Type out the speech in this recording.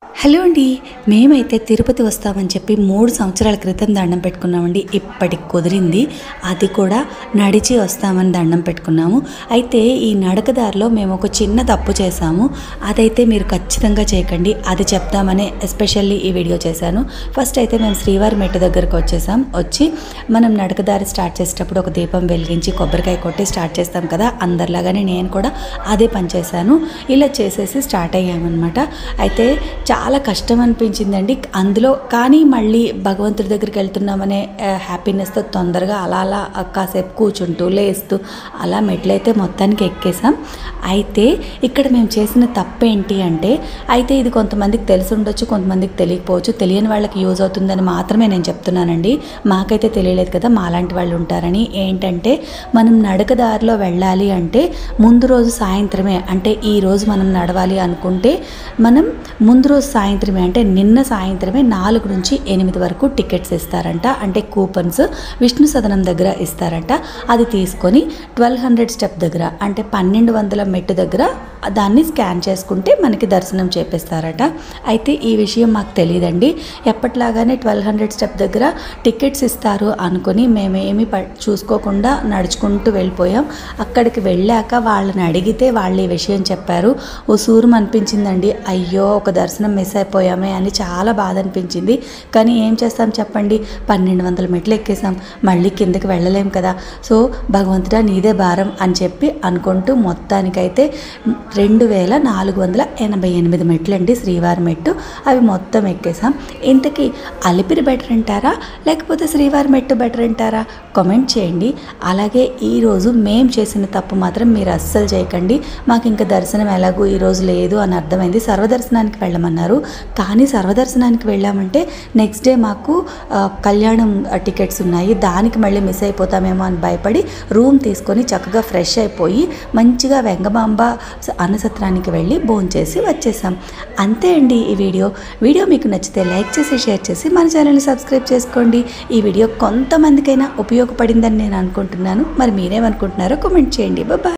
Hello అండి, మేమైతే తిరుపతి వస్తామని చెప్పి 3 సంవత్సరాల క్రితం దండం పెట్టుకున్నామండి. ఇప్పటికి కుదిరింది. అది కూడా నడిచి వస్తామని దండం పెట్టుకున్నాము. అయితే ఈ నడకదారిలో మేము ఒక చిన్న తప్పు చేశాము. అదైతే మీరు ఖచ్చితంగా చేయకండి. అది చెప్తామని ఎస్పెషల్లీ ఈ వీడియో చేశాను. ఫస్ట్ అయితే మేము శ్రీవారి మెట్టు దగ్గరకు వచ్చి మనం నడకదారి స్టార్ట్ చేసేటప్పుడు ఒక దీపం వెలిగించి కొబ్బరికాయ కొట్టి స్టార్ట్ చేస్తాం కదా, అందరిలాగానే నేను కూడా అదే పని చేశాను. ఇలా చేసేసి స్టార్ట్ అయ్యామన్నమాట. అయితే చాలా కష్టం అనిపించిందండి అందులో. కానీ మళ్ళీ భగవంతుడి దగ్గరికి వెళ్తున్నామనే హ్యాపీనెస్తో తొందరగా అలా కాసేపు కూర్చుంటూ లేస్తూ అలా మెట్లయితే మొత్తానికి ఎక్కేసాం. అయితే ఇక్కడ మేము చేసిన తప్పు ఏంటి అంటే, అయితే ఇది కొంతమందికి తెలిసి ఉండొచ్చు, కొంతమందికి తెలియకపోవచ్చు. తెలియని వాళ్ళకి యూజ్ అవుతుందని మాత్రమే నేను చెప్తున్నానండి. మాకైతే తెలియలేదు కదా, మాలాంటి వాళ్ళు ఉంటారని. ఏంటంటే మనం నడకదారిలో వెళ్ళాలి అంటే ముందు రోజు సాయంత్రమే, అంటే ఈ రోజు మనం నడవాలి అనుకుంటే మనం ముందు రోజు సాయంత్రమే, అంటే నిన్న సాయంత్రమే 4 నుంచి 8 వరకు టికెట్స్ ఇస్తారంట. అంటే కూపన్స్ విష్ణు సదనం దగ్గర ఇస్తారంట. అది తీసుకొని 1200 స్టెప్ దగ్గర, అంటే 1200 మెట్టు దగ్గర దాన్ని స్కాన్ చేసుకుంటే మనకి దర్శనం చేపిస్తారట. అయితే ఈ విషయం మాకు తెలియదండి. ఎప్పటిలాగానే 1200 స్టెప్ దగ్గర టికెట్స్ ఇస్తారు అనుకుని మేమేమి చూసుకోకుండా నడుచుకుంటూ వెళ్ళిపోయాం. అక్కడికి వెళ్ళాక వాళ్ళని అడిగితే వాళ్ళు ఈ విషయం చెప్పారు. ఓ సూరం అనిపించిందండి. అయ్యో, ఒక దర్శనం మిస్ అయిపోయామే అని చాలా బాధ అనిపించింది. కానీ ఏం చేస్తాం చెప్పండి, 1200 మెట్లు ఎక్కేసాం, మళ్ళీ కిందకి వెళ్ళలేం కదా. సో భగవంతుడా నీదే భారం అని చెప్పి అనుకుంటూ మొత్తానికైతే 2488 మెట్లు అండి శ్రీవారి మెట్టు. అవి మొత్తం ఎక్కేసాం. ఇంతకీ అలిపిరి బెటర్ అంటారా లేకపోతే శ్రీవారి మెట్టు బెటర్ అంటారా? కామెంట్ చేయండి. అలాగే ఈరోజు మేము చేసిన తప్పు మాత్రం మీరు అస్సలు చేయకండి. మాకు ఇంకా దర్శనం ఎలాగూ ఈరోజు లేదు అని అర్థమైంది. సర్వదర్శనానికి వెళ్ళమన్నారు. కానీ సర్వదర్శనానికి వెళ్ళామంటే నెక్స్ట్ డే మాకు కళ్యాణం టికెట్స్ ఉన్నాయి. దానికి మళ్ళీ మిస్ అయిపోతామేమో అని భయపడి రూమ్ తీసుకొని చక్కగా ఫ్రెష్ అయిపోయి మంచిగా వెంగమాంబ అన్నసత్రానికి వెళ్ళి భోంచేసి వచ్చేసాం. అంతే అండి ఈ వీడియో మీకు నచ్చితే లైక్ చేసి షేర్ చేసి మన ఛానల్ని సబ్స్క్రైబ్ చేసుకోండి. ఈ వీడియో కొంతమందికైనా ఉపయోగపడిందని నేను అనుకుంటున్నాను. మరి మీరేమనుకుంటున్నారో కామెంట్ చేయండి. బాయ్.